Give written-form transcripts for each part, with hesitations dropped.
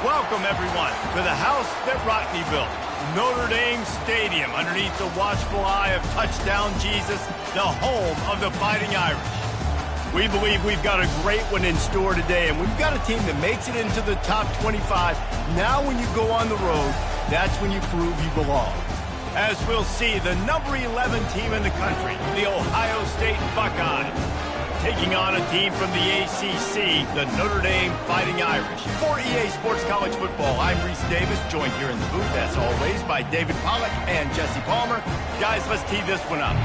Welcome, everyone, to the house that Rockney built, Notre Dame Stadium, underneath the watchful eye of Touchdown Jesus, the home of the Fighting Irish. We believe we've got a great one in store today, and we've got a team that makes it into the top 25. Now when you go on the road, that's when you prove you belong. As we'll see, the number 11 team in the country, the Ohio State Buckeyes, taking on a team from the ACC, the Notre Dame Fighting Irish. For EA Sports College Football, I'm Reese Davis, joined here in the booth, as always, by David Pollack and Jesse Palmer. Guys, let's tee this one up.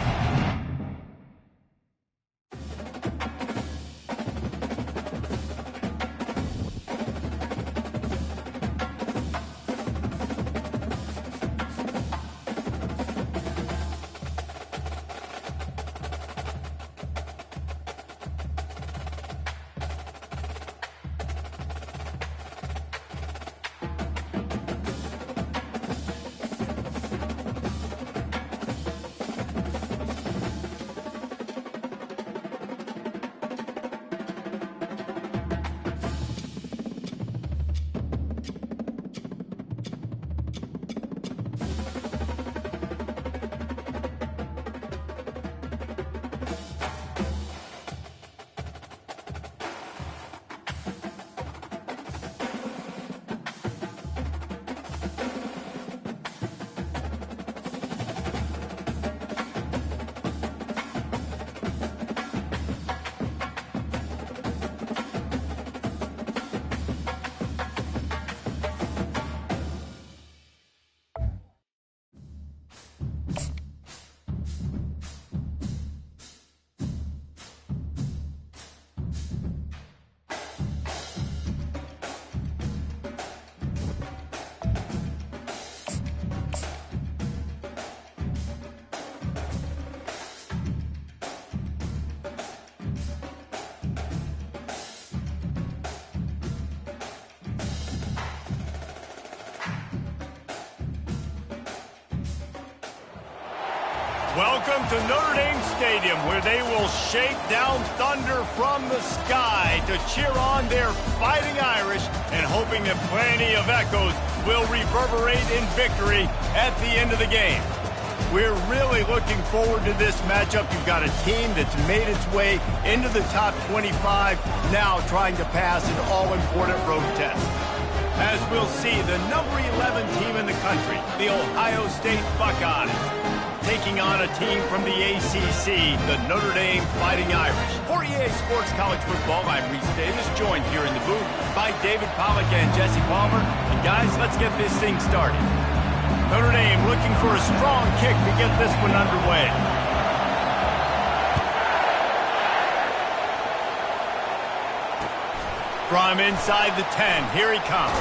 Welcome to Notre Dame Stadium, where they will shake down thunder from the sky to cheer on their Fighting Irish, and hoping that plenty of echoes will reverberate in victory at the end of the game. We're really looking forward to this matchup. You've got a team that's made its way into the top 25, now trying to pass an all-important road test. As we'll see, the number 11 team in the country, the Ohio State Buckeyes, taking on a team from the ACC, the Notre Dame Fighting Irish. For EA Sports College Football, I'm Reese Davis, joined here in the booth by David Pollack and Jesse Palmer. And guys, let's get this thing started. Notre Dame looking for a strong kick to get this one underway. From inside the 10, here he comes.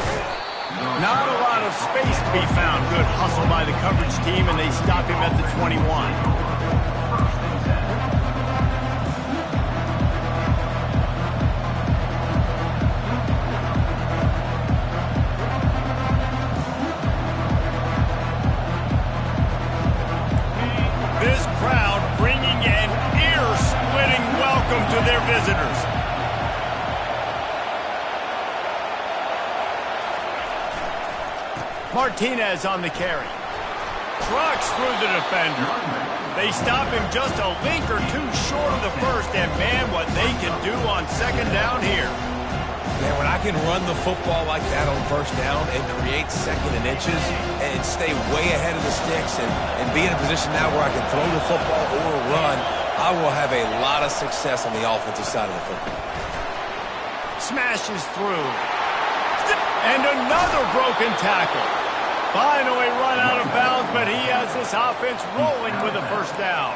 Not a lot of space to be found. Good hustle by the coverage team, and they stop him at the 21. This crowd bringing an ear-splitting welcome to their visitors. Martinez on the carry. Trucks through the defender. They stop him just a link or two short of the first, and man, what they can do on second down here. Man, when I can run the football like that on first down and create second and inches and stay way ahead of the sticks and be in a position now where I can throw the football or run, I will have a lot of success on the offensive side of the football. Smashes through. And another broken tackle. Finally run out of bounds, but he has this offense rolling with a first down.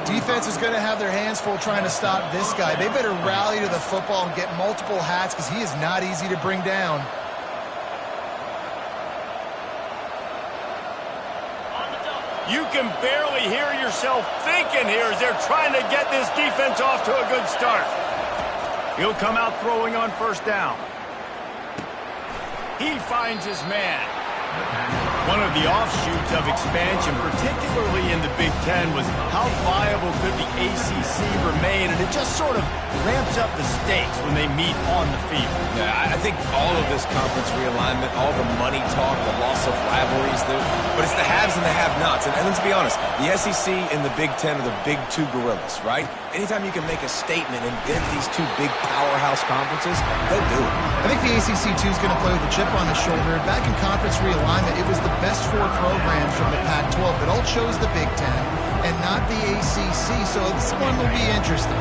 Defense is going to have their hands full trying to stop this guy. They better rally to the football and get multiple hats because he is not easy to bring down. You can barely hear yourself thinking here as they're trying to get this defense off to a good start. He'll come out throwing on first down. He finds his man. One of the offshoots of expansion, particularly in the Big Ten, was how viable could the ACC remain, and it just sort of ramps up the stakes when they meet on the field. Yeah, I think all of this conference realignment, all the money talk, the loss of rivalries, but it's the haves and the have-nots. And let's be honest, the SEC and the Big Ten are the big two gorillas, right? Anytime you can make a statement and get these two big powerhouse conferences, they'll do it. I think the ACC, too, is going to play with a chip on the shoulder. Back in conference realignment, it was the best four programs from the Pac-12 that all chose the Big Ten and not the ACC, so this one will be interesting.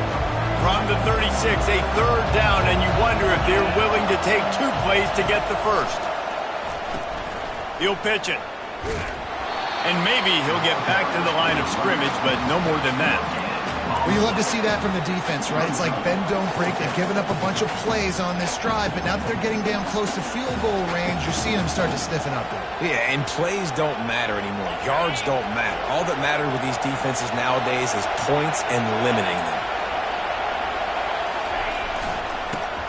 From the 36, a third down, and you wonder if they're willing to take two plays to get the first. He'll pitch it. And maybe he'll get back to the line of scrimmage, but no more than that. Well, you love to see that from the defense, right? It's like bend, don't break. They've given up a bunch of plays on this drive, but now that they're getting down close to field goal range, you're seeing them start to stiffen up there. Yeah, and plays don't matter anymore. Yards don't matter. All that matters with these defenses nowadays is points and limiting them.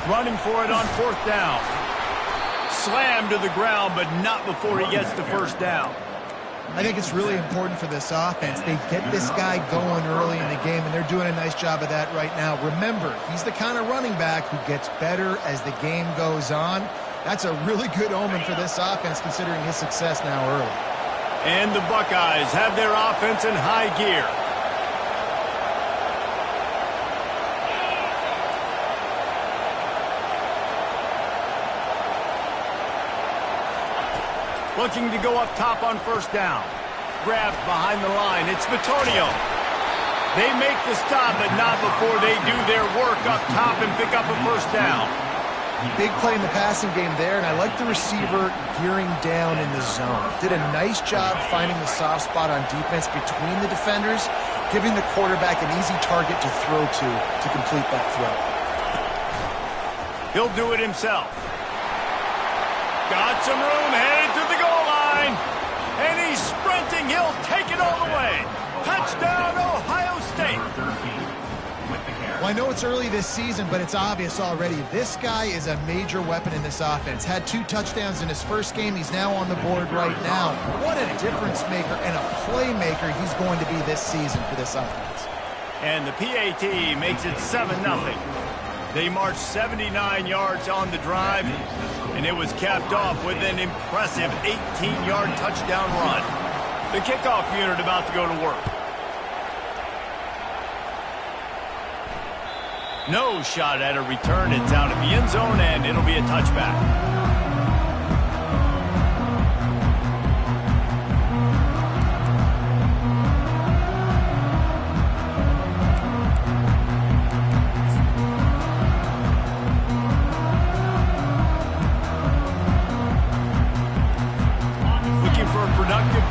Running for it on fourth down. Slammed to the ground, but not before he gets the first down. I think it's really important for this offense. They get this guy going early in the game, and they're doing a nice job of that right now. Remember, he's the kind of running back who gets better as the game goes on. That's a really good omen for this offense, considering his success now early. And the Buckeyes have their offense in high gear. Looking to go up top on first down. Grabbed behind the line. It's Bitonio. They make the stop, but not before they do their work up top and pick up a first down. Big play in the passing game there, and I like the receiver gearing down in the zone. Did a nice job finding the soft spot on defense between the defenders, giving the quarterback an easy target to throw to complete that throw. He'll do it himself. Got some room, headed to the goal line. And he's sprinting. He'll take it all the way. Touchdown, Ohio State. Well, I know it's early this season, but it's obvious already. This guy is a major weapon in this offense. Had 2 touchdowns in his first game. He's now on the board right now. What a difference maker and a playmaker he's going to be this season for this offense. And the PAT makes it 7-0. They marched 79 yards on the drive, and it was capped off with an impressive 18-yard touchdown run. The kickoff unit about to go to work. No shot at a return. It's out of the end zone, and it'll be a touchback.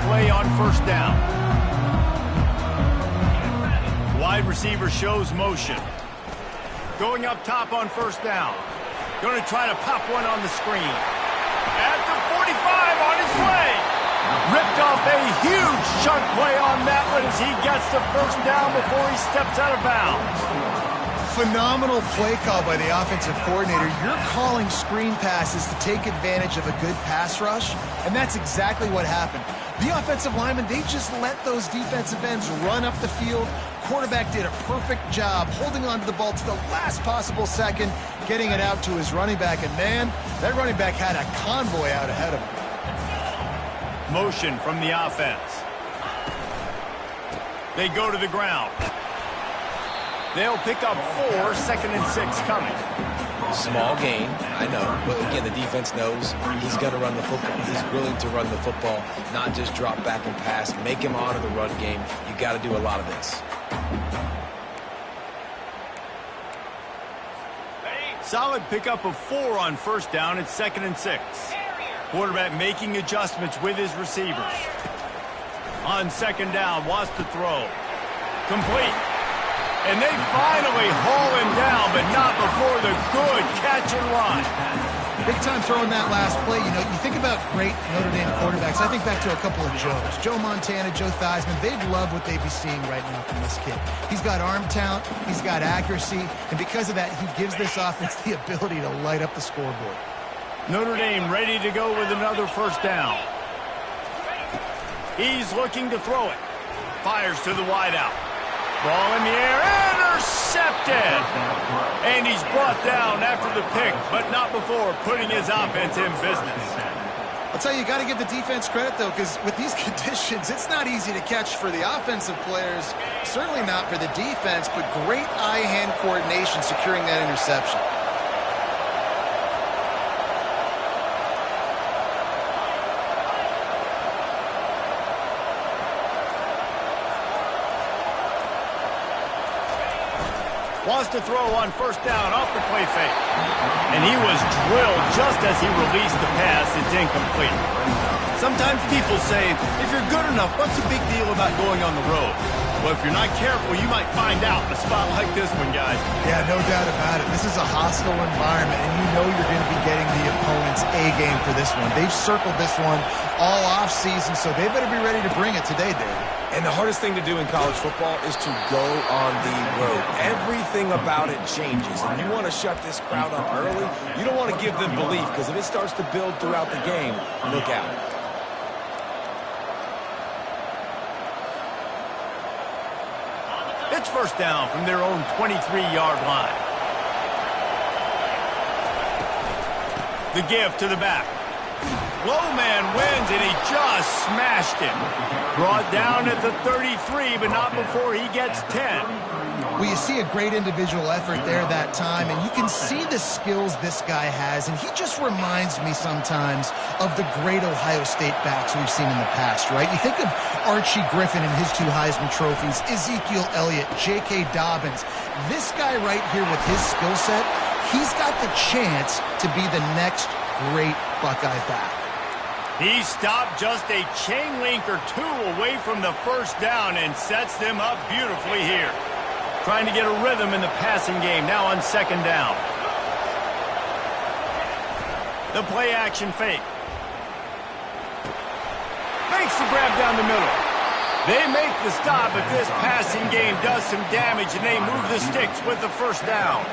Play on first down. Wide receiver shows motion. Going up top on first down. Going to try to pop one on the screen. At the 45 on his way. Ripped off a huge chunk play on that one as he gets the first down before he steps out of bounds. Phenomenal play call by the offensive coordinator. You're calling screen passes to take advantage of a good pass rush, and that's exactly what happened. The offensive linemen, they just let those defensive ends run up the field. Quarterback did a perfect job holding on to the ball to the last possible second, getting it out to his running back, and man, that running back had a convoy out ahead of him. Motion from the offense. They go to the ground. They'll pick up 4, 2nd and 6 coming. Small gain, I know, but again, the defense knows he's going to run the football. He's willing to run the football, not just drop back and pass, make him honor the run game. You got to do a lot of this. Solid pickup of 4 on first down. It's 2nd and 6. Quarterback making adjustments with his receivers. On 2nd down, wants to throw. Complete. And they finally haul him down, but not before the good catch and run. Big time throwing that last play. You know, you think about great Notre Dame quarterbacks. I think back to a couple of Joes. Joe Montana, Joe Theismann. They'd love what they'd be seeing right now from this kid. He's got arm talent. He's got accuracy. And because of that, he gives this offense the ability to light up the scoreboard. Notre Dame ready to go with another first down. He's looking to throw it. Fires to the wideout. Ball in the air, intercepted! And he's brought down after the pick, but not before putting his offense in business. I'll tell you, you got to give the defense credit, though, because with these conditions, it's not easy to catch for the offensive players, certainly not for the defense, but great eye-hand coordination securing that interception. Wants to throw on first down off the play fake. And he was drilled just as he released the pass. It's incomplete. Sometimes people say, if you're good enough, what's the big deal about going on the road? Well, if you're not careful, you might find out in a spot like this one, guys. Yeah, no doubt about it. This is a hostile environment, and you know you're going to be getting the opponent's A-game for this one. They've circled this one all off-season, so they better be ready to bring it today, David. And the hardest thing to do in college football is to go on the road. Everything about it changes, and you want to shut this crowd up early. You don't want to give them belief, because if it starts to build throughout the game, look out. It's first down from their own 23-yard line. The give to the back. Low man wins, and he just smashed it. Brought down at the 33, but not before he gets 10. Well, you see a great individual effort there that time, and you can see the skills this guy has, and he just reminds me sometimes of the great Ohio State backs we've seen in the past, right? You think of Archie Griffin and his 2 Heisman trophies, Ezekiel Elliott, J.K. Dobbins. This guy right here with his skill set, he's got the chance to be the next great Buckeye back. He stopped just a chain link or 2 away from the first down and sets them up beautifully here. Trying to get a rhythm in the passing game now on second down. The play action fake. Makes the grab down the middle. They make the stop, but this passing game does some damage, and they move the sticks with the first down.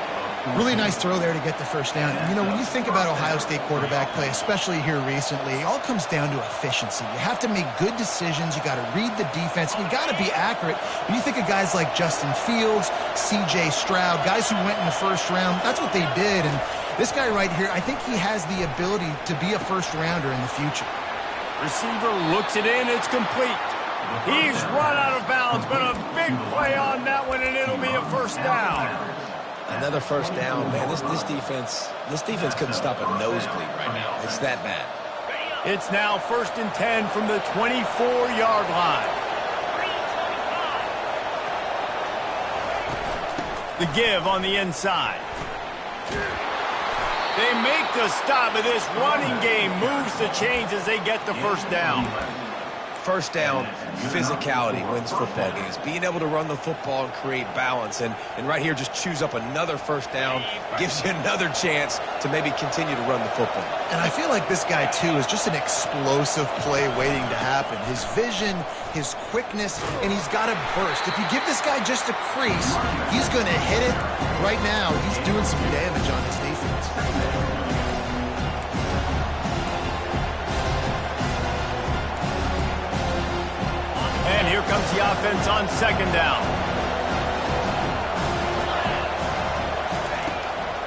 Really nice throw there to get the first down. And, you know, when you think about Ohio State quarterback play, especially here recently, it all comes down to efficiency. You have to make good decisions. You got to read the defense. And you got to be accurate. When you think of guys like Justin Fields, C.J. Stroud, guys who went in the first round, that's what they did. And this guy right here, I think he has the ability to be a first-rounder in the future. Receiver looks it in. It's complete. He's run out of bounds, but a big play on that one, and it'll be a first down. Another first down, man. This defense couldn't stop a nosebleed right now. It's that bad. It's now 1st and 10 from the 24-yard line. The give on the inside. They make the stop, but this running game moves the chains as they get the first down. First down, physicality wins football games. Being able to run the football and create balance. And right here, just choose up another first down. Gives you another chance to maybe continue to run the football. And I feel like this guy, too, is just an explosive play waiting to happen. His vision, his quickness, and he's got a burst. If you give this guy just a crease, he's going to hit it. Right now, he's doing some damage on his defense. And here comes the offense on second down.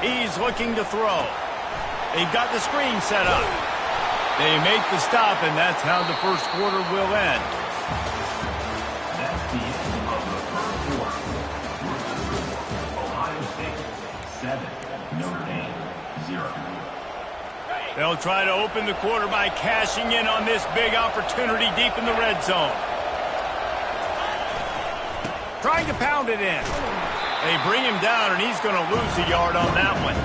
He's looking to throw. They've got the screen set up. They make the stop, and that's how the first quarter will end. That's the end of the first quarter. Ohio State 7, Notre Dame 0. They'll try to open the quarter by cashing in on this big opportunity deep in the red zone. Trying to pound it in. They bring him down, and he's going to lose a yard on that one.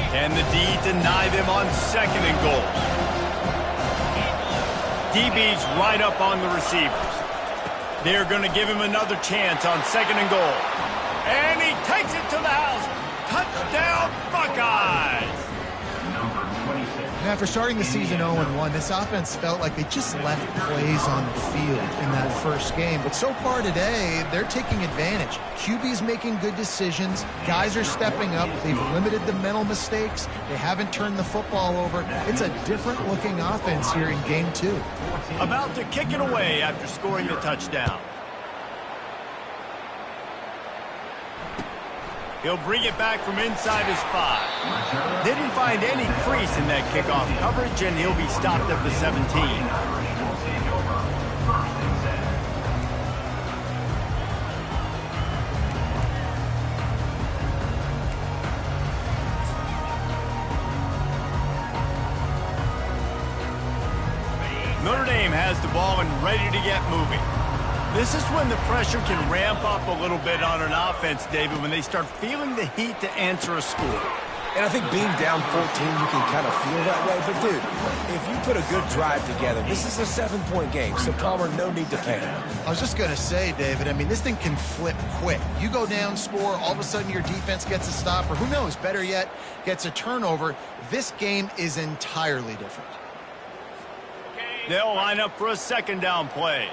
Can the D deny them on second and goal? DB's right up on the receivers. They're going to give him another chance on second and goal. And he takes it to the house. Touchdown, Buckeyes! And after starting the season 0-1, this offense felt like they just left plays on the field in that first game. But so far today, they're taking advantage. QB's making good decisions. Guys are stepping up. They've limited the mental mistakes. They haven't turned the football over. It's a different-looking offense here in Game 2. About to kick it away after scoring the touchdown. He'll bring it back from inside his 5. Didn't find any crease in that kickoff coverage, and he'll be stopped at the 17. Notre Dame has the ball and ready to get moving. This is when the pressure can ramp up a little bit on an offense, David, when they start feeling the heat to answer a score. And I think being down 14, you can kind of feel that way. But, dude, if you put a good drive together, this is a 7-point game, so Palmer, no need to panic. I was just going to say, David, I mean, this thing can flip quick. You go down, score, all of a sudden your defense gets a stop, or who knows, better yet, gets a turnover. This game is entirely different. They'll line up for a second down play.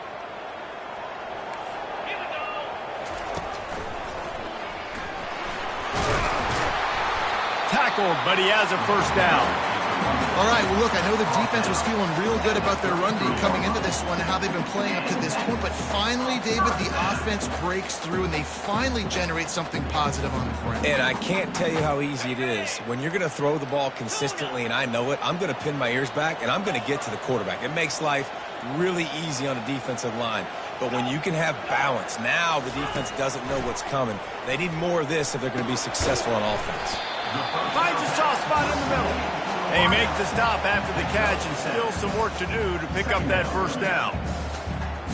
Tackled, but he has a first down. All right, well, look, I know the defense was feeling real good about their run D coming into this one and how they've been playing up to this point, but finally, David, the offense breaks through and they finally generate something positive on the ground. And I can't tell you how easy it is. When you're going to throw the ball consistently, and I know it, I'm going to pin my ears back, and I'm going to get to the quarterback. It makes life really easy on the defensive line. But when you can have balance, now the defense doesn't know what's coming. They need more of this if they're going to be successful on offense. Finds a soft spot in the middle. They make the stop after the catch and still some work to do to pick up that first down.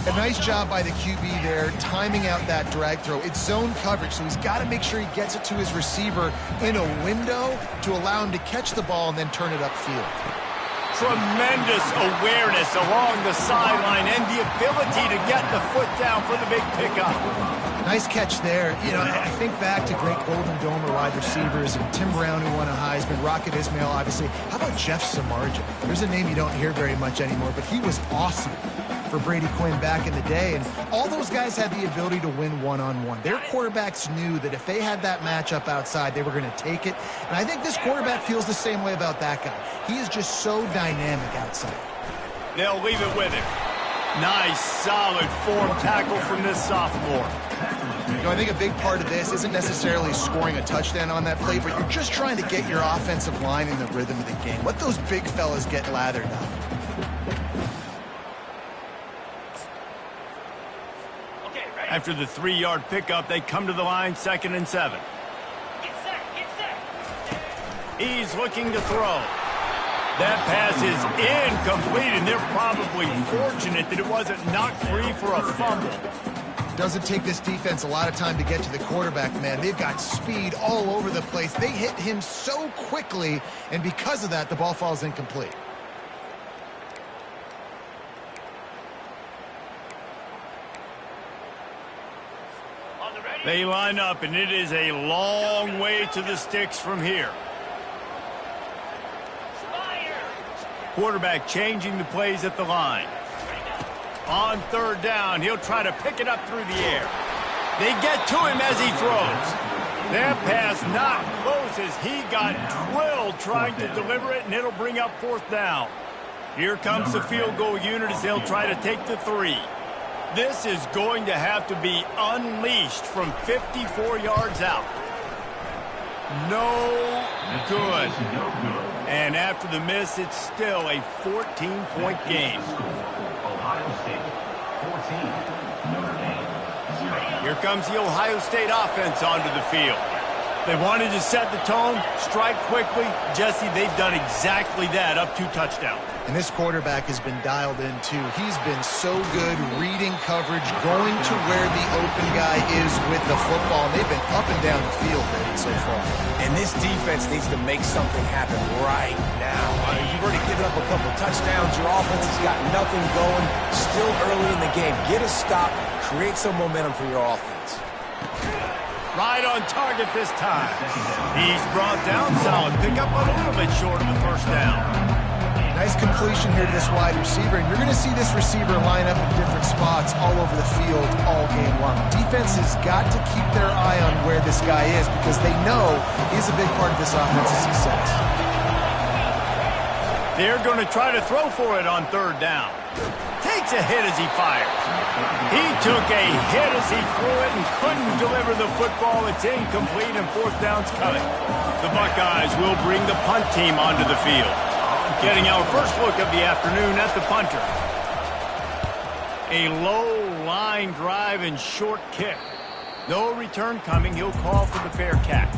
A nice job by the QB there, timing out that drag throw. It's zone coverage, so he's got to make sure he gets it to his receiver in a window to allow him to catch the ball and then turn it upfield. Tremendous awareness along the sideline and the ability to get the foot down for the big pickup. Nice catch there. You know, I think back to great Golden Domer wide receivers and Tim Brown, who won a Heisman, Rocket Ismail, obviously. How about Jeff Samardzija? There's a name you don't hear very much anymore, but he was awesome for Brady Quinn back in the day, and all those guys had the ability to win one-on-one. Their quarterbacks knew that if they had that matchup outside, they were going to take it, and I think this quarterback feels the same way about that guy. He is just so dynamic outside. They'll leave it with him. Nice, solid form tackle from this sophomore. You know, I think a big part of this isn't necessarily scoring a touchdown on that play, but you're just trying to get your offensive line in the rhythm of the game. Let those big fellas get lathered up. After the 3-yard pickup, they come to the line, 2nd and 7. Get set. He's looking to throw. That pass is incomplete, and they're probably fortunate that it wasn't knocked free for a fumble. Doesn't take this defense a lot of time to get to the quarterback, man. They've got speed all over the place. They hit him so quickly, and because of that, the ball falls incomplete. They line up, and it is a long way to the sticks from here. Quarterback changing the plays at the line. On 3rd down, he'll try to pick it up through the air. They get to him as he throws. That pass not close as he got drilled trying to deliver it, and it'll bring up 4th down. Here comes the field goal unit as they'll try to take the 3. This is going to have to be unleashed from 54 yards out. No good. And after the miss, it's still a 14-point game. Here comes the Ohio State offense onto the field. They wanted to set the tone, strike quickly. Jesse, they've done exactly that, up 2 touchdowns. And this quarterback has been dialed in, too. He's been so good reading coverage, going to where the open guy is with the football. And they've been up and down the field, David, so far. And this defense needs to make something happen right now. You've already given up a couple touchdowns. Your offense has got nothing going. Still early in the game. Get a stop. Create some momentum for your offense. Right on target this time. He's brought down, solid pickup, but a little bit short of the first down. Nice completion here to this wide receiver, and you're going to see this receiver line up in different spots all over the field all game long. Defense has got to keep their eye on where this guy is because they know he's a big part of this offense's success. They're going to try to throw for it on third down. Takes a hit as he fires. He took a hit as he threw it and couldn't deliver the football. It's incomplete and fourth down's coming. The Buckeyes will bring the punt team onto the field. Getting our first look of the afternoon at the punter. A low line drive and short kick. No return coming. He'll call for the fair catch.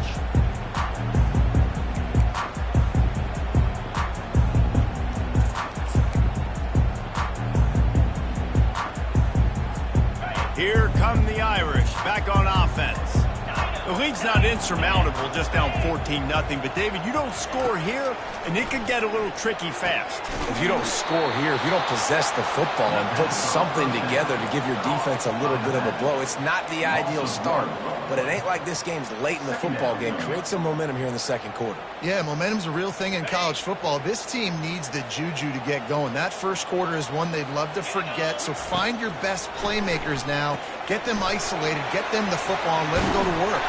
Here come the Irish, back on offense. The lead's not insurmountable, just down 14-0, but David, you don't score here, and it could get a little tricky fast. If you don't score here, if you don't possess the football and put something together to give your defense a little bit of a blow, it's not the ideal start. But it ain't like this game's late in the football game. Create some momentum here in the second quarter. Yeah, momentum's a real thing in college football. This team needs the juju to get going. That first quarter is one they'd love to forget, so find your best playmakers now. Get them isolated, get them the football, and let them go to work.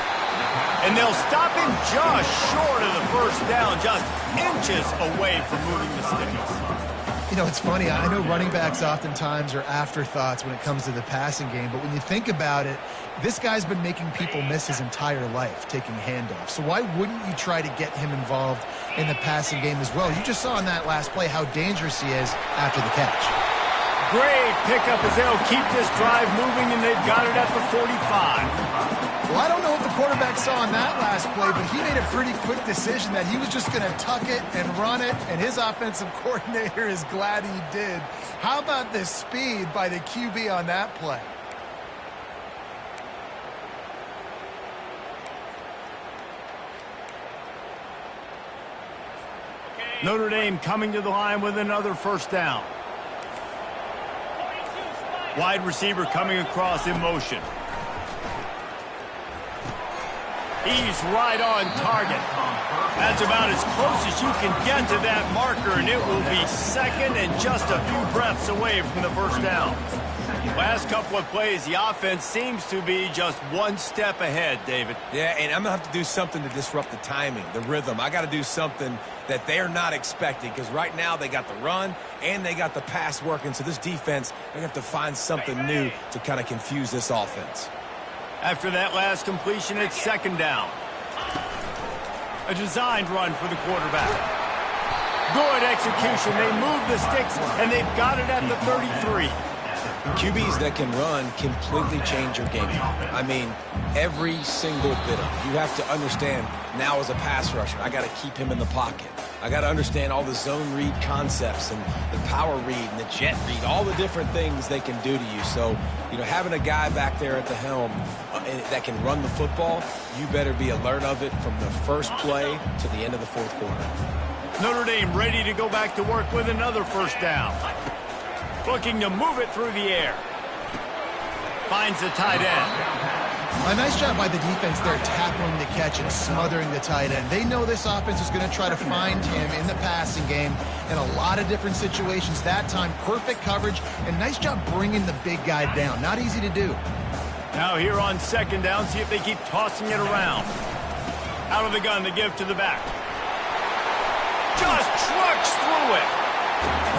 And they'll stop him just short of the first down, just inches away from moving the sticks. You know, it's funny. I know running backs oftentimes are afterthoughts when it comes to the passing game, but when you think about it, this guy's been making people miss his entire life, taking handoffs. So why wouldn't you try to get him involved in the passing game as well? You just saw in that last play how dangerous he is after the catch. Great pickup as they'll keep this drive moving, and they've got it at the 45. Well, I don't know what the quarterback saw in that last play, but he made a pretty quick decision that he was just going to tuck it and run it, and his offensive coordinator is glad he did. How about the speed by the QB on that play? Notre Dame coming to the line with another first down. Wide receiver coming across in motion. He's right on target. That's about as close as you can get to that marker, and it will be second and just a few breaths away from the first down. Last couple of plays, the offense seems to be just one step ahead, David. Yeah, and I'm going to have to do something to disrupt the timing, the rhythm. I got to do something that they're not expecting because right now they got the run and they got the pass working. So this defense, they're going to have to find something new to kind of confuse this offense. After that last completion, it's second down. A designed run for the quarterback. Good execution. They move the sticks, and they've got it at the 33. QBs that can run completely change your game. I mean, every single bit of it. You have to understand now as a pass rusher, I got to keep him in the pocket. I got to understand all the zone read concepts and the power read and the jet read, all the different things they can do to you. So, you know, having a guy back there at the helm that can run the football, you better be alert of it from the first play to the end of the fourth quarter. Notre Dame ready to go back to work with another first down. Looking to move it through the air. Finds the tight end. A nice job by the defense there, tackling the catch and smothering the tight end. They know this offense is going to try to find him in the passing game in a lot of different situations. That time, perfect coverage, and nice job bringing the big guy down. Not easy to do. Now here on second down, see if they keep tossing it around. Out of the gun to give to the back. Just trucks through it.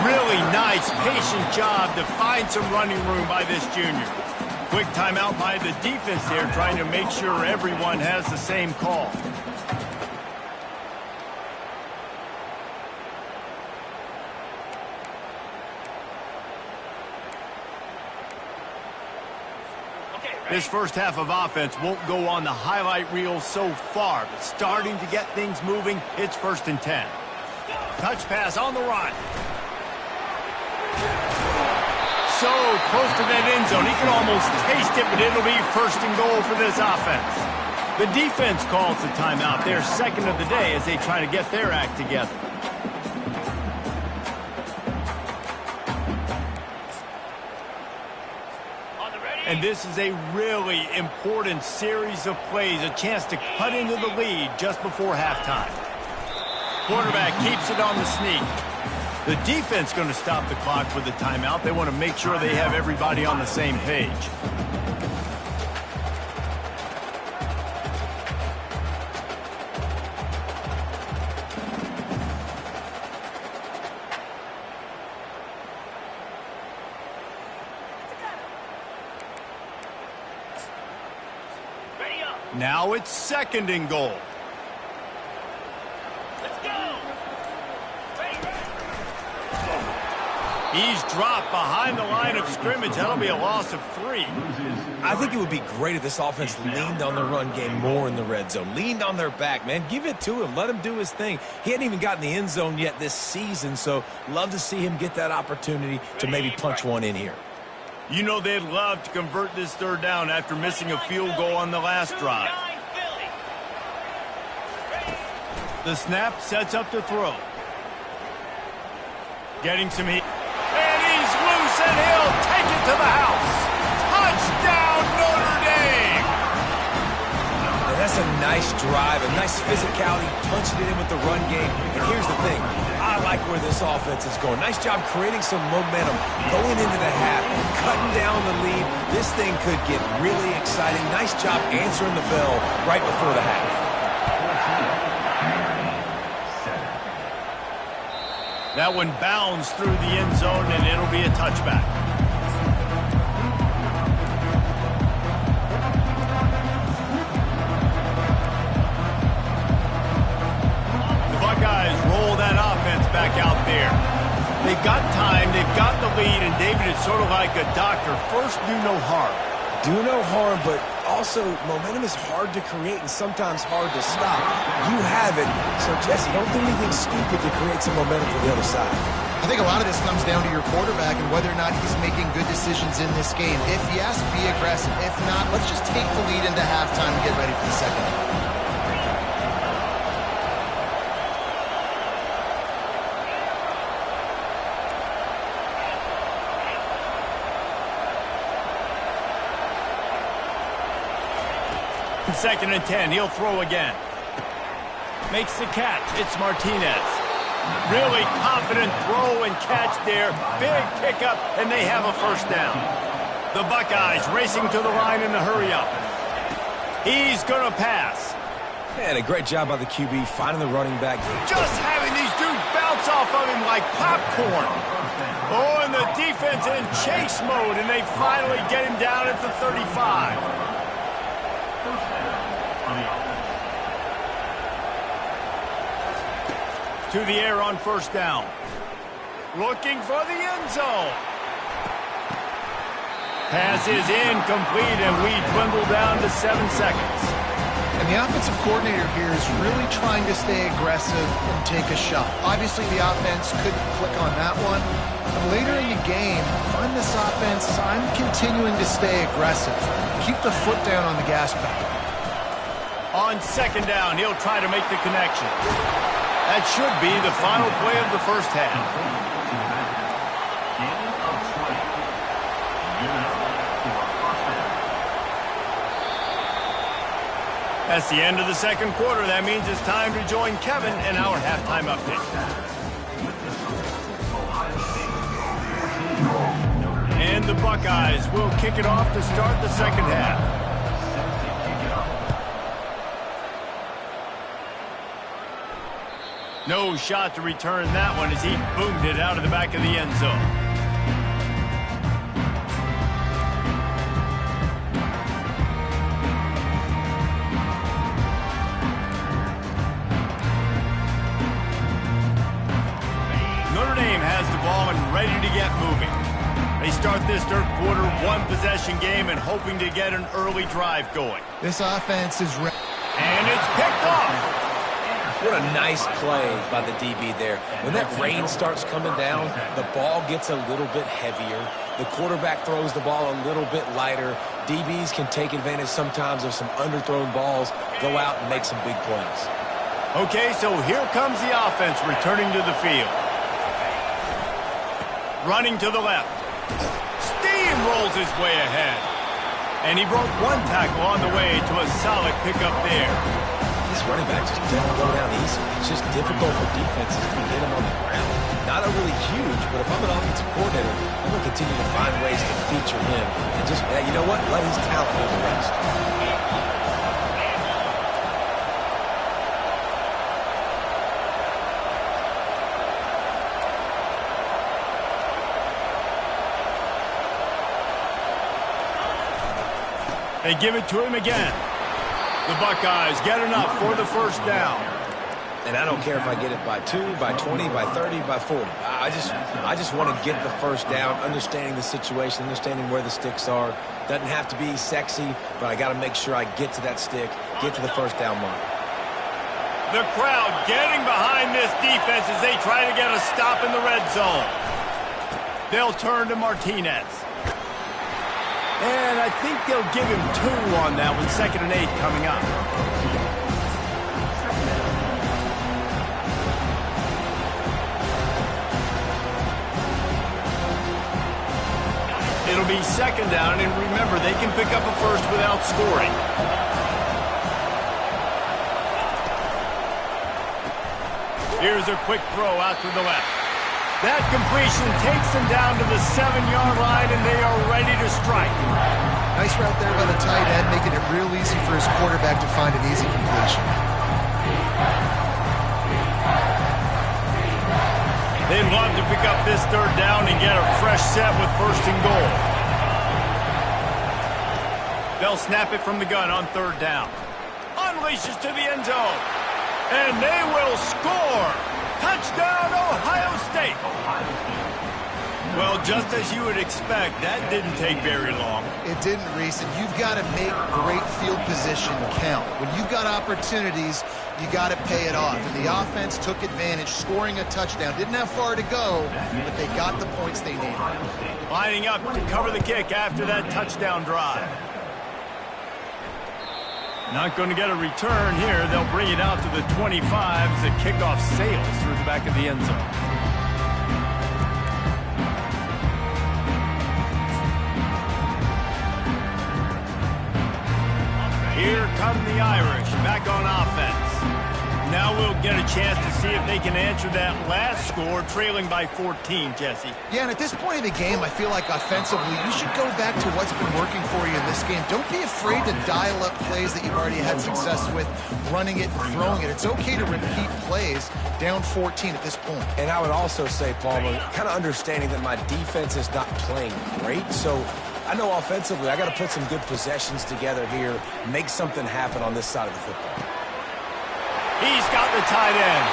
Really nice, patient job to find some running room by this junior. Quick timeout by the defense there, trying to make sure everyone has the same call. This first half of offense won't go on the highlight reel so far, but starting to get things moving, it's 1st and 10. Touch pass on the run. So close to that end zone. He can almost taste it, but it'll be 1st and goal for this offense. The defense calls the timeout. Their second of the day as they try to get their act together. And this is a really important series of plays, a chance to cut into the lead just before halftime. Quarterback keeps it on the sneak. The defense going to stop the clock for the timeout. They want to make sure they have everybody on the same page. Ready up. Now it's 2nd and goal. Let's go. Ready, ready. He's dropped behind the line of scrimmage. That'll be a loss of 3. I think it would be great if this offense leaned on the run game more in the red zone. Leaned on their back, man. Give it to him. Let him do his thing. He hadn't even gotten the end zone yet this season, so love to see him get that opportunity to maybe punch one in here. You know they'd love to convert this 3rd down after missing a field goal on the last drive. 9 Philly. The snap sets up the throw. Getting some heat. And he's loose, and he'll take it to the house. Touchdown, Notre Dame! And that's a nice drive, a nice physicality, punching it in with the run game. And here's the thing. I like where this offense is going. Nice job creating some momentum going into the half, cutting down the lead. This thing could get really exciting. Nice job answering the bell right before the half. That one bounds through the end zone, and it'll be a touchback. The Buckeyes roll that offense back out there. They've got time, they've got the lead, and David is sort of like a doctor. First, do no harm. Do no harm, but also momentum is hard to create and sometimes hard to stop. You have it, so Jesse, don't do anything stupid to create some momentum for the other side. I think a lot of this comes down to your quarterback and whether or not he's making good decisions in this game. If yes, be aggressive. If not, let's just take the lead into halftime and get ready for the second half. Second and 10, he'll throw again. Makes the catch, it's Martinez. Really confident throw and catch there. Big pickup, and they have a 1st down. The Buckeyes racing to the line in a hurry up. He's gonna pass. Man, a great job by the QB finding the running back. Just having these dudes bounce off of him like popcorn. Oh, and the defense in chase mode, and they finally get him down at the 35. To the air on 1st down. Looking for the end zone. Pass is incomplete, and we dwindle down to 7 seconds. And the offensive coordinator here is really trying to stay aggressive and take a shot. Obviously, the offense couldn't click on that one. But later in the game, on this offense, I'm continuing to stay aggressive. Keep the foot down on the gas pedal. On 2nd down, he'll try to make the connection. That should be the final play of the 1st half. That's the end of the 2nd quarter. That means it's time to join Kevin in our halftime update. And the Buckeyes will kick it off to start the 2nd half. No shot to return that one as he boomed it out of the back of the end zone. Notre Dame has the ball and ready to get moving. They start this 3rd quarter 1-possession game and hoping to get an early drive going. This offense is ready. And it's picked off. What a nice play by the DB there. When that rain starts coming down, the ball gets a little bit heavier. The quarterback throws the ball a little bit lighter. DBs can take advantage sometimes of some underthrown balls, go out and make some big plays. Okay, so here comes the offense returning to the field. Running to the left. Steamrolls his way ahead. And he broke one tackle on the way to a solid pickup there. this running back just doesn't go down easy. It's just difficult for defenses to get him on the ground. Not a really huge, but if I'm an offensive coordinator, I'm going to continue to find ways to feature him. And just, you know what, let his talent do the rest. They give it to him again. The Buckeyes get enough for the first down. And I don't care if I get it by 2, by 20, by 30, by 40. I just want to get the first down, understanding the situation, understanding where the sticks are. Doesn't have to be sexy, but I got to make sure I get to that stick, get to the first down mark. The crowd getting behind this defense as they try to get a stop in the red zone. They'll turn to Martinez. And I think they'll give him 2 on that with 2nd and 8 coming up. It'll be 2nd down, and remember, they can pick up a first without scoring. Here's a quick throw out to the left. That completion takes them down to the 7-yard line, and they are ready to strike. Nice route there by the tight end, making it real easy for his quarterback to find an easy completion. They'd love to pick up this 3rd down and get a fresh set with 1st and goal. They'll snap it from the gun on 3rd down. Unleashes to the end zone. And they will score. Touchdown, Ohio State. Well, just as you would expect, that didn't take very long. It didn't, Reese, and you've got to make great field position count. When you've got opportunities, you got to pay it off. And the offense took advantage, scoring a touchdown. Didn't have far to go, but they got the points they needed. Lining up to cover the kick after that touchdown drive. Not going to get a return here. They'll bring it out to the 25 as the kickoff sails through the back of the end zone. Here come the Irish back on offense. Now we'll get a chance to see if they can answer that last score, trailing by 14, Jesse. Yeah, and at this point in the game, I feel like offensively, you should go back to what's been working for you in this game. Don't be afraid to dial up plays that you've already had success with, running it and throwing it. It's okay to repeat plays down 14 at this point. And I would also say, Palmer, kind of understanding that my defense is not playing great, so I know offensively I got to put some good possessions together here, make something happen on this side of the football. He's got the tight end.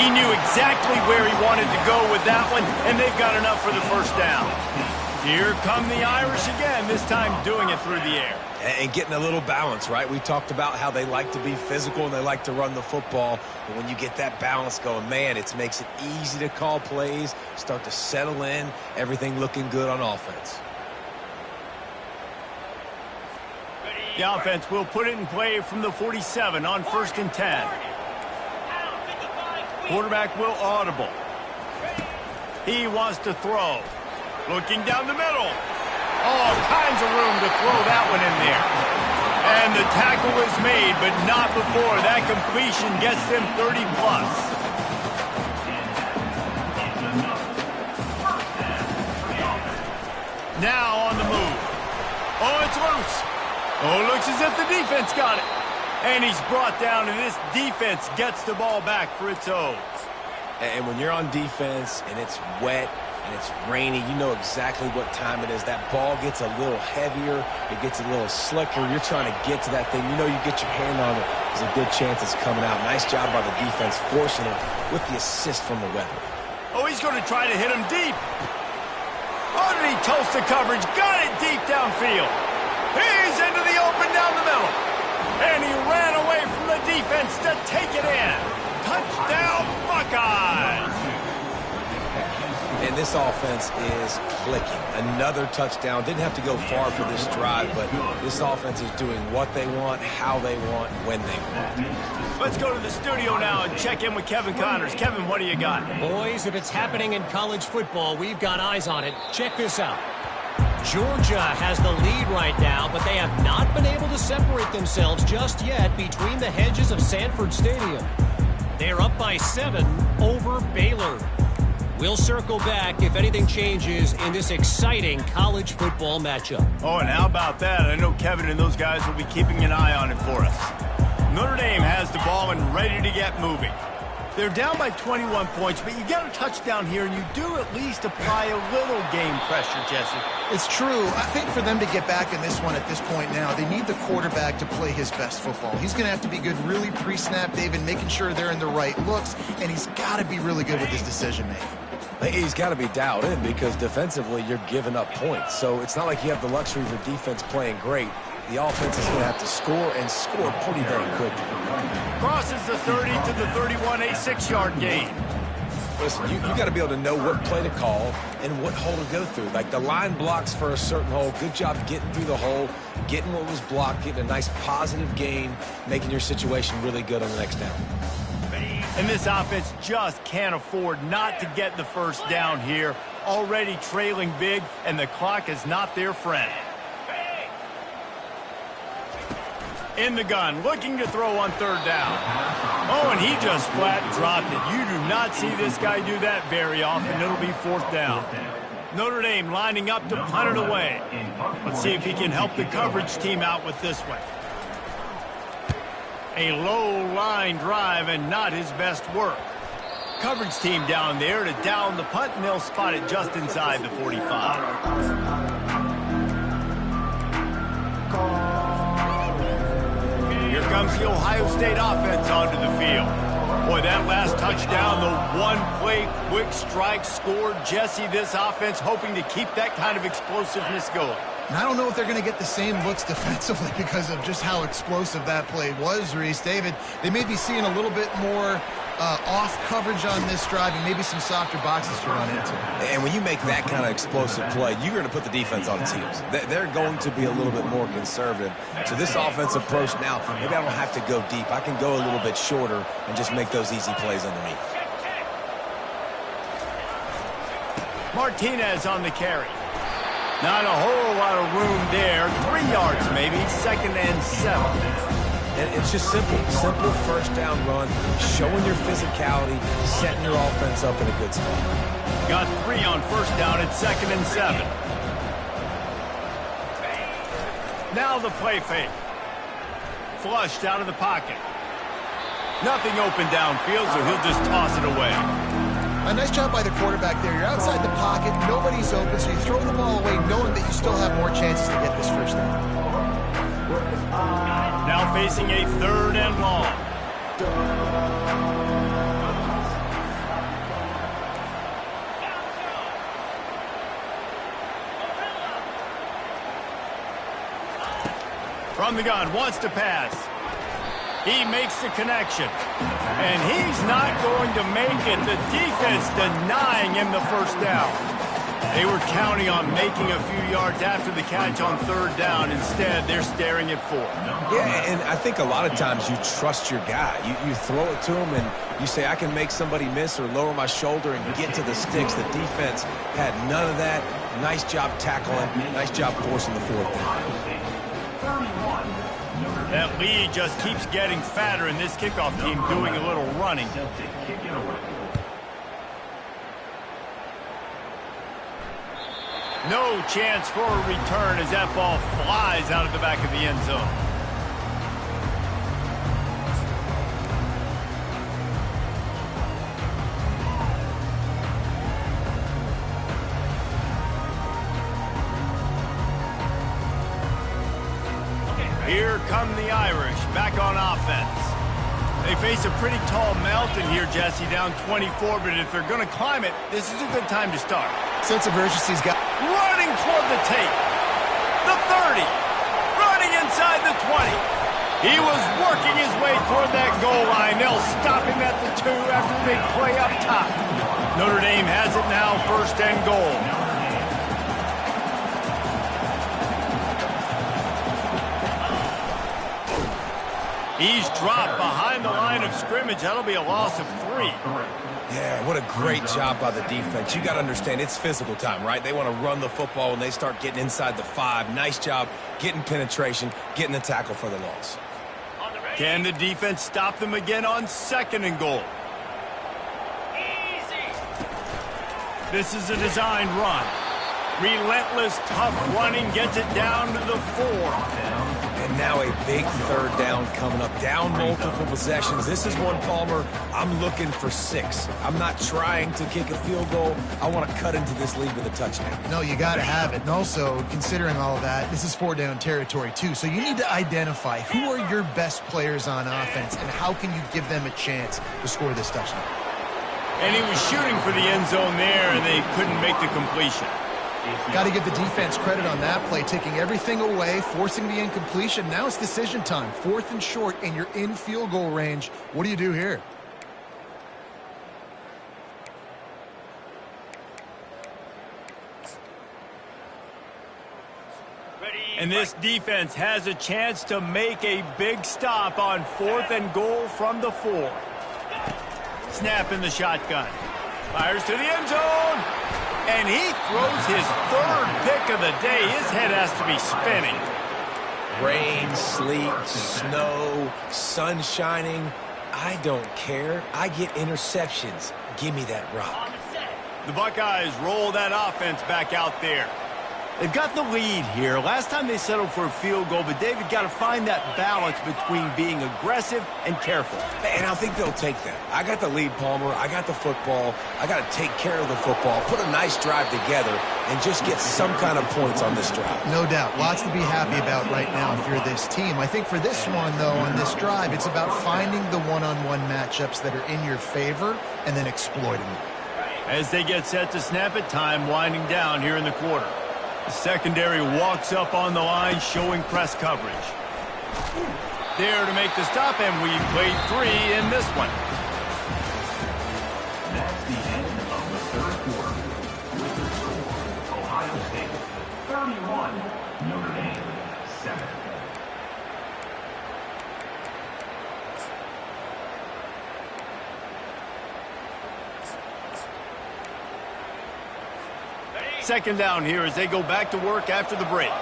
He knew exactly where he wanted to go with that one, and they've got enough for the first down. Here come the Irish again, this time doing it through the air. And getting a little balance, right? We talked about how they like to be physical and they like to run the football. But when you get that balance going, man, it makes it easy to call plays, start to settle in, everything looking good on offense. The offense will put it in play from the 47 on 1st and 10. Quarterback will audible. He wants to throw. Looking down the middle. All kinds of room to throw that one in there. And the tackle is made, but not before that completion gets them 30+. Now on the move. Oh, it's loose. Oh, it looks as if the defense got it. And he's brought down, and this defense gets the ball back for its O's. And when you're on defense and it's wet and it's rainy, you know exactly what time it is. That ball gets a little heavier. It gets a little slicker. You're trying to get to that thing. You know you get your hand on it. There's a good chance it's coming out. Nice job by the defense forcing it with the assist from the weather. Oh, he's going to try to hit him deep. Oh, did he toast the coverage? Got it deep downfield. He's into the open down the middle. And he ran away from the defense to take it in. Touchdown, Buckeyes. And this offense is clicking. Another touchdown. Didn't have to go far for this drive, but this offense is doing what they want, how they want, when they want. Let's go to the studio now and check in with Kevin Connors. Kevin, what do you got? Boys, if it's happening in college football, we've got eyes on it. Check this out. Georgia has the lead right now, but they have not been able to separate themselves just yet between the hedges of Sanford Stadium. They're up by 7 over Baylor. We'll circle back if anything changes in this exciting college football matchup. Oh, and how about that? I know Kevin and those guys will be keeping an eye on it for us. Notre Dame has the ball and ready to get moving. They're down by 21 points, but you get a touchdown here, and you do at least apply a little game pressure, Jesse. It's true. I think for them to get back in this one at this point now, they need the quarterback to play his best football. He's going to have to be good really pre-snap, David, making sure they're in the right looks, and he's got to be really good with his decision-making. He's got to be dialed in because defensively you're giving up points. So it's not like you have the luxury of your defense playing great. The offense is going to have to score and score pretty dang quickly. Crosses the 30 to the 31, a 6-yard gain. Listen, you got to be able to know what play to call and what hole to go through. Like the line blocks for a certain hole. Good job getting through the hole, getting what was blocked, getting a nice positive gain, making your situation really good on the next down. And this offense just can't afford not to get the first down here. Already trailing big, and the clock is not their friend. In the gun, looking to throw on 3rd down. Oh, and he just flat dropped it. You do not see this guy do that very often. It'll be 4th down. Notre Dame lining up to punt it away. Let's see if he can help the coverage team out with this one. A low line drive and not his best work. Coverage team down there to down the punt, and they'll spot it just inside the 45. Here comes the Ohio State offense onto the field. Boy, that last touchdown, the one-play quick strike scored. Jesse, this offense hoping to keep that kind of explosiveness going. And I don't know if they're going to get the same looks defensively because of just how explosive that play was, Reese. David, they may be seeing a little bit more off coverage on this drive and maybe some softer boxes to run into. And when you make that kind of explosive play, you're going to put the defense on its heels. They're going to be a little bit more conservative. So this offensive approach now, maybe I don't have to go deep. I can go a little bit shorter and just make those easy plays underneath. Martinez on the carry. Not a whole lot of room there. 3 yards maybe, 2nd and 7. And it's just simple. Simple first down run, showing your physicality, setting your offense up in a good spot. Got 3 on 1st down at 2nd and 7. Now the play fake. Flushed out of the pocket. Nothing open downfield, so he'll just toss it away. A nice job by the quarterback there. You're outside the pocket, nobody's open, so you throw the ball away knowing that you still have more chances to get this first down. Now facing a 3rd and long. From the gun, wants to pass. He makes the connection. And he's not going to make it. The defense denying him the first down. They were counting on making a few yards after the catch on 3rd down. Instead, they're staring at 4. Yeah, and I think a lot of times you trust your guy. You throw it to him and you say, I can make somebody miss or lower my shoulder and get to the sticks. The defense had none of that. Nice job tackling. Nice job forcing the 4th down. That lead just keeps getting fatter, and this kickoff team doing a little running. No chance for a return as that ball flies out of the back of the end zone. Here come the Irish, back on offense. They face a pretty tall mountain here, Jesse, down 24, but if they're going to climb it, this is a good time to start. Sense of urgency's got... Running toward the tape. The 30. Running inside the 20. He was working his way toward that goal line. They'll stop him at the 2 after the big play up top. Notre Dame has it now, 1st and goal. He's dropped behind the line of scrimmage. That'll be a loss of 3. Yeah, what a great job by the defense. You got to understand, it's physical time, right? They want to run the football when they start getting inside the 5. Nice job getting penetration, getting the tackle for the loss. Can the defense stop them again on 2nd and goal? This is a designed run. Relentless, tough running gets it down to the 4. And now a big 3rd down coming up. Down multiple possessions. This is one, Palmer, I'm looking for 6. I'm not trying to kick a field goal. I want to cut into this lead with a touchdown. No, you got to have it. And also, considering all of that, this is 4-down territory too. So you need to identify who are your best players on offense and how can you give them a chance to score this touchdown. And he was shooting for the end zone there, and they couldn't make the completion. Got to give the defense credit on that play, taking everything away, forcing the incompletion. Now it's decision time. 4th and short, and you're in field goal range. What do you do here? And this defense has a chance to make a big stop on 4th and goal from the 4. Snap in the shotgun. Fires to the end zone. And he throws his 3rd pick of the day. His head has to be spinning. Rain, sleet, snow, sun shining. I don't care. I get interceptions. Give me that rock. The Buckeyes roll that offense back out there. They've got the lead here. Last time they settled for a field goal, but David got to find that balance between being aggressive and careful. And I think they'll take that. I got the lead, Palmer. I got the football. I got to take care of the football, put a nice drive together, and just get some kind of points on this drive. No doubt. Lots to be happy about right now if you're this team. I think for this one, though, on this drive, it's about finding the one-on-one matchups that are in your favor and then exploiting them. As they get set to snap it, time winding down here in the quarter. The secondary walks up on the line, showing press coverage. There to make the stop, and we played 3 in this one. That's the end of the 3rd quarter. With the score, Ohio State 31, Notre Dame 7. Second down here as they go back to work after the break.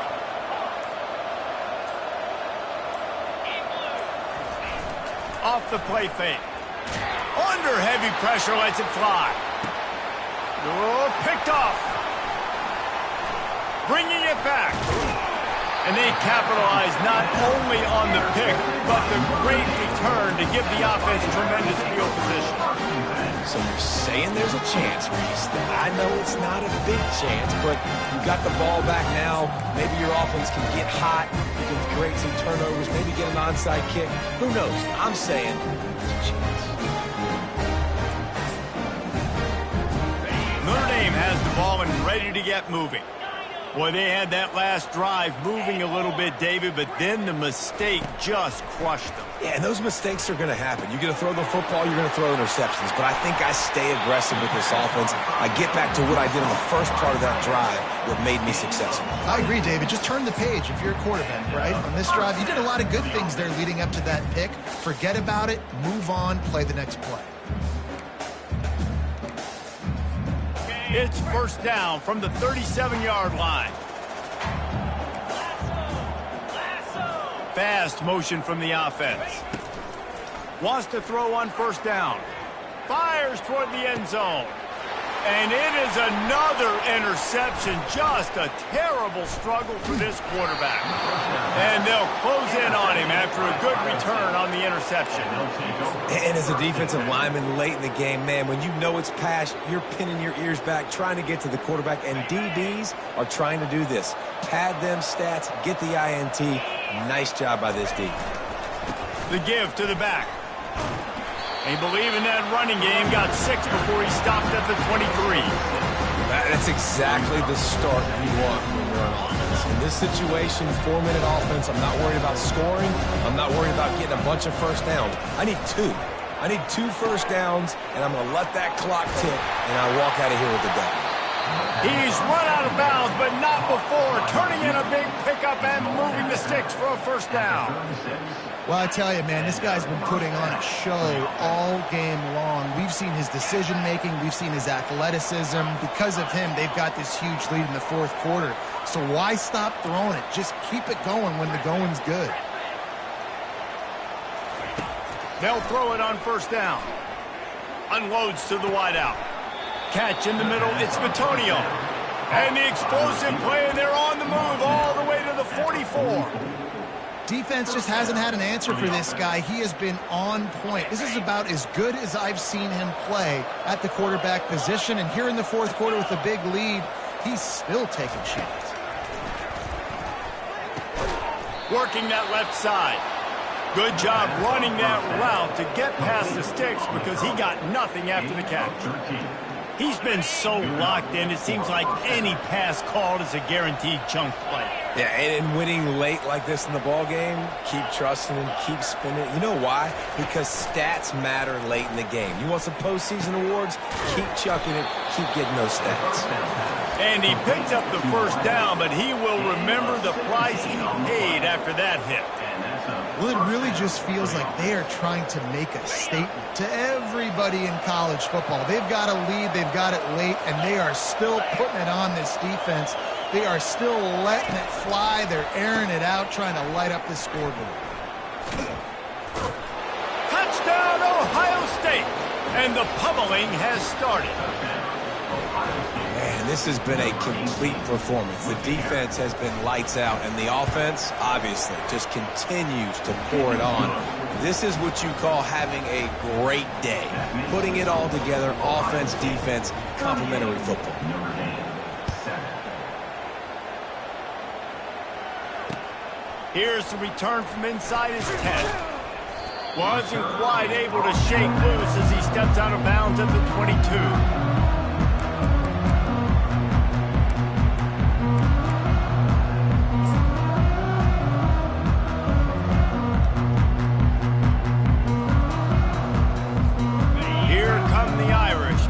Off the play fake. Under heavy pressure, lets it fly. Oh, picked off. Bringing it back. And they capitalize not only on the pick, but the great return to give the offense tremendous field position. So you're saying there's a chance, Reese. I know it's not a big chance, but you got the ball back now. Maybe your offense can get hot. You can create some turnovers, maybe get an onside kick. Who knows? I'm saying there's a chance. Notre Dame has the ball and ready to get moving. Boy, they had that last drive moving a little bit, David, but then the mistake just crushed them. Yeah, and those mistakes are going to happen. You're going to throw the football, you're going to throw interceptions. But I think I stay aggressive with this offense. I get back to what I did in the first part of that drive that made me successful. I agree, David. Just turn the page if you're a quarterback, right? On this drive, you did a lot of good things there leading up to that pick. Forget about it, move on, play the next play. It's first down from the 37-yard line. Fast motion from the offense. Wants to throw on first down. Fires toward the end zone. And it is another interception. Just a terrible struggle for this quarterback. And they'll close in on him after a good return on the interception. And as a defensive lineman late in the game, man, when you know it's pass, you're pinning your ears back, trying to get to the quarterback. And DBs are trying to do this. Pad them stats, get the INT. Nice job by this D. The give to the back. He believed in that running game, got 6 before he stopped at the 23. That's exactly the start you want when you're on offense. In this situation, 4-minute offense, I'm not worried about scoring. I'm not worried about getting a bunch of first downs. I need 2. I need 2 first downs, and I'm going to let that clock tick, and I walk out of here with the W. He's run out of bounds, but not before turning in a big pickup and moving the sticks for a first down. Well, I tell you, man, this guy's been putting on a show all game long. We've seen his decision-making. We've seen his athleticism. Because of him, they've got this huge lead in the fourth quarter. So why stop throwing it? Just keep it going when the going's good. They'll throw it on first down. Unloads to the wideout. Catch in the middle, it's Matonio. And the explosive play, and they're on the move all the way to the 44. Defense just hasn't had an answer for this guy. He has been on point. This is about as good as I've seen him play at the quarterback position. And here in the fourth quarter with a big lead, he's still taking shots. Working that left side. Good job running that route to get past the sticks because he got nothing after the catch. He's been so locked in, it seems like any pass called is a guaranteed chunk play. Yeah, and winning late like this in the ball game, keep trusting him, keep spinning. You know why? Because stats matter late in the game. You want some postseason awards? Keep chucking it, keep getting those stats. And he picks up the first down, but he will remember the price he paid after that hit. Well, it really just feels like they are trying to make a statement to everybody in college football. They've got a lead, they've got it late, and they are still putting it on this defense. They are still letting it fly. They're airing it out, trying to light up the scoreboard. Touchdown, Ohio State! And the pummeling has started. Man, this has been a complete performance. The defense has been lights out, and the offense, obviously, just continues to pour it on. This is what you call having a great day. Putting it all together, offense, defense, complementary football. Here's the return from inside his 10. Wasn't quite able to shake loose as he steps out of bounds at the 22.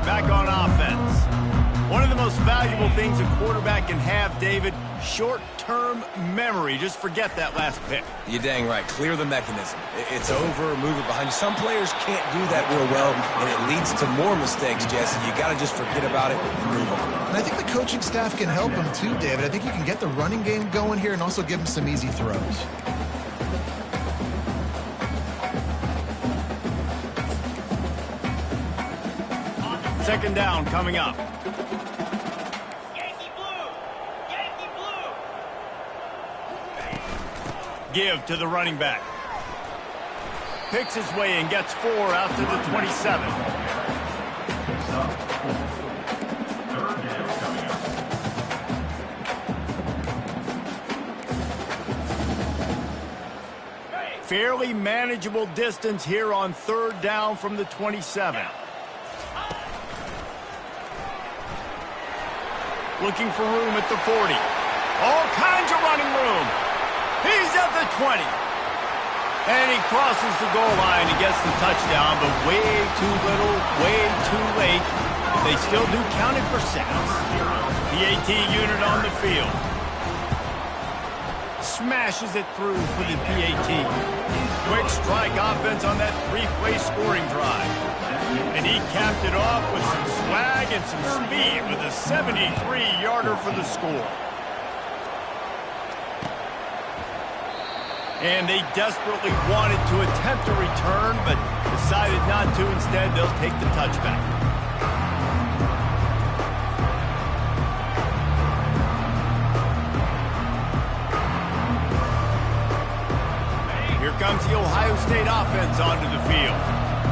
Back on offense. One of the most valuable things a quarterback can have, David, short-term memory. Just forget that last pick. You're dang right. Clear the mechanism. It's over, move it behind you. Some players can't do that real well, and it leads to more mistakes, Jesse. You got to just forget about it and move on. And I think the coaching staff can help him too, David. I think you can get the running game going here and also give him some easy throws. Second down coming up. Yankee blue! Yankee blue! Give to the running back. Picks his way and gets 4 out to the 27. Fairly manageable distance here on third down from the 27. Looking for room at the 40. All kinds of running room. He's at the 20. And he crosses the goal line and gets the touchdown, but way too little, way too late. They still do count it for sacks. PAT unit on the field. Smashes it through for the PAT. Quick strike offense on that 3-play scoring drive. And he capped it off with some swag and some speed with a 73-yarder for the score. And they desperately wanted to attempt a return, but decided not to. Instead, they'll take the touchback. Here comes the Ohio State offense onto the field.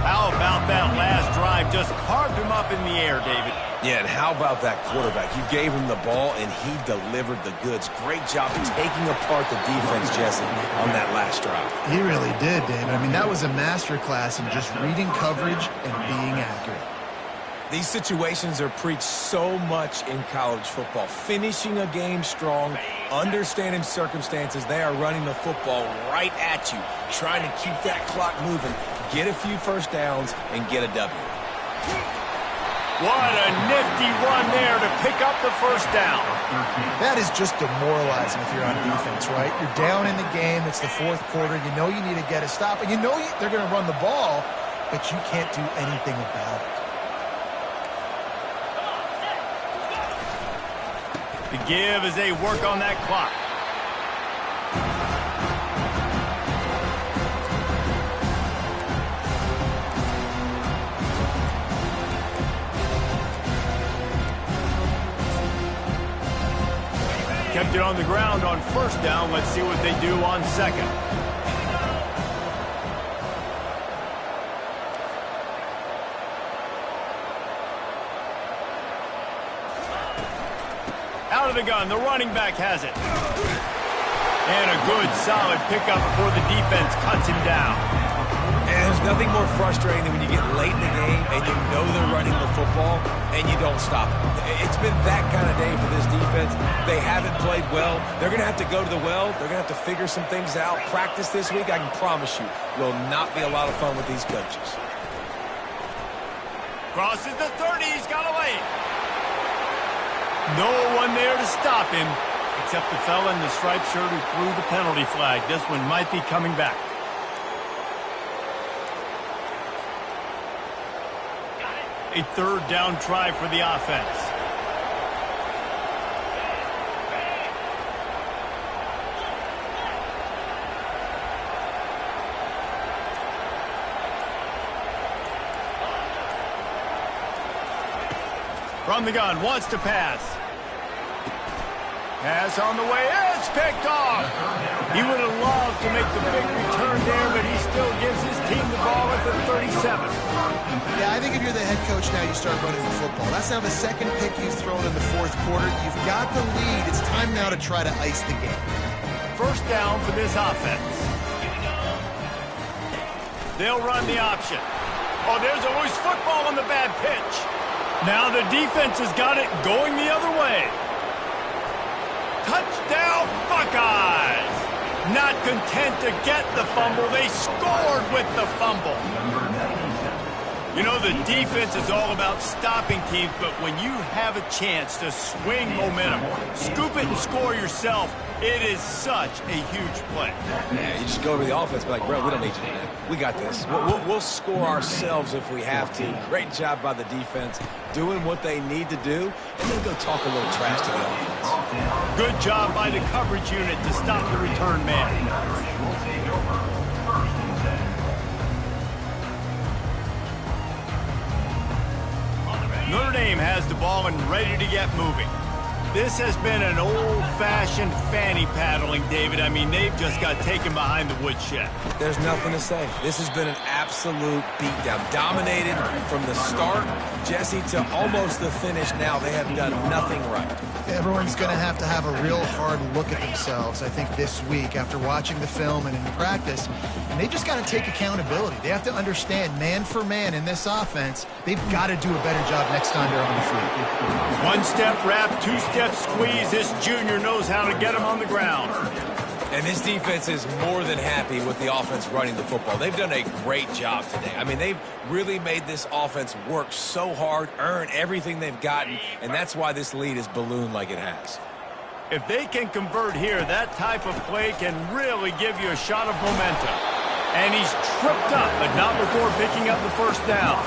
How about that last drive? Just carved him up in the air, David. Yeah, and how about that quarterback? You gave him the ball, and he delivered the goods. Great job taking apart the defense, Jesse, on that last drive. He really did, David. I mean, that was a masterclass in just reading coverage and being accurate. These situations are preached so much in college football. Finishing a game strong, understanding circumstances. They are running the football right at you, trying to keep that clock moving, get a few first downs, and get a W. What a nifty run there to pick up the first down. That is just demoralizing if you're on defense, right? You're down in the game. It's the fourth quarter. You know you need to get a stop, and you know they're going to run the ball, but you can't do anything about it. The give as they work on that clock. Kept it on the ground on first down. Let's see what they do on second. Out of the gun, the running back has it. And a good, solid pickup before the defense cuts him down. And there's nothing more frustrating than when you get late in the game and you know they're running the football and you don't stop it. It's been that kind of day for this defense. They haven't played well. They're going to have to go to the well. They're going to have to figure some things out. Practice this week, I can promise you, will not be a lot of fun with these coaches. Crosses the 30. He's got away. No one there to stop him, except the fella in the striped shirt who threw the penalty flag. This one might be coming back. A third down try for the offense. From the gun, wants to pass. Pass on the way, it's picked off. He would have loved to make the big return there, but he still gives his team the ball at the 37. Yeah, I think if you're the head coach now, you start running the football. That's now the second pick you've thrown in the fourth quarter. You've got the lead. It's time now to try to ice the game. First down for this offense. They'll run the option. Oh, there's always football on the bad pitch. Now the defense has got it going the other way. Touchdown, Buckeyes! Not content to get the fumble, they scored with the fumble. You know, the defense is all about stopping teams, but when you have a chance to swing momentum, scoop it and score yourself, it is such a huge play. Yeah, you just go to the offense and be like, bro, we don't need you to do that. We got this. We'll score ourselves if we have to. Great job by the defense doing what they need to do, and then go talk a little trash to the offense. Good job by the coverage unit to stop the return man. Notre Dame has the ball and ready to get moving. This has been an old-fashioned fanny paddling, David. I mean, they've just got taken behind the woodshed. There's nothing to say. This has been an absolute beatdown. Dominated from the start, Jesse, to almost the finish now. They have done nothing right. Everyone's going to have a real hard look at themselves, I think, this week after watching the film and in practice. And they just got to take accountability. They have to understand, man for man in this offense, they've got to do a better job next time they're on the field. One-step wrap, two-step squeeze. This junior knows how to get him on the ground. And this defense is more than happy with the offense running the football. They've done a great job today. I mean, they've really made this offense work so hard, earn everything they've gotten, and that's why this lead is ballooned like it has. If they can convert here, that type of play can really give you a shot of momentum. And he's tripped up, but not before picking up the first down.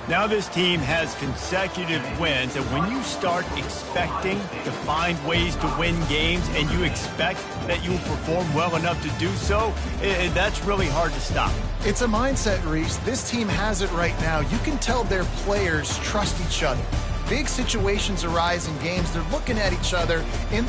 Now this team has consecutive wins, and when you start expecting to find ways to win games and you expect that you will perform well enough to do so, that's really hard to stop. It's a mindset, Reese. This team has it right now. You can tell their players trust each other. Big situations arise in games. They're looking at each other, and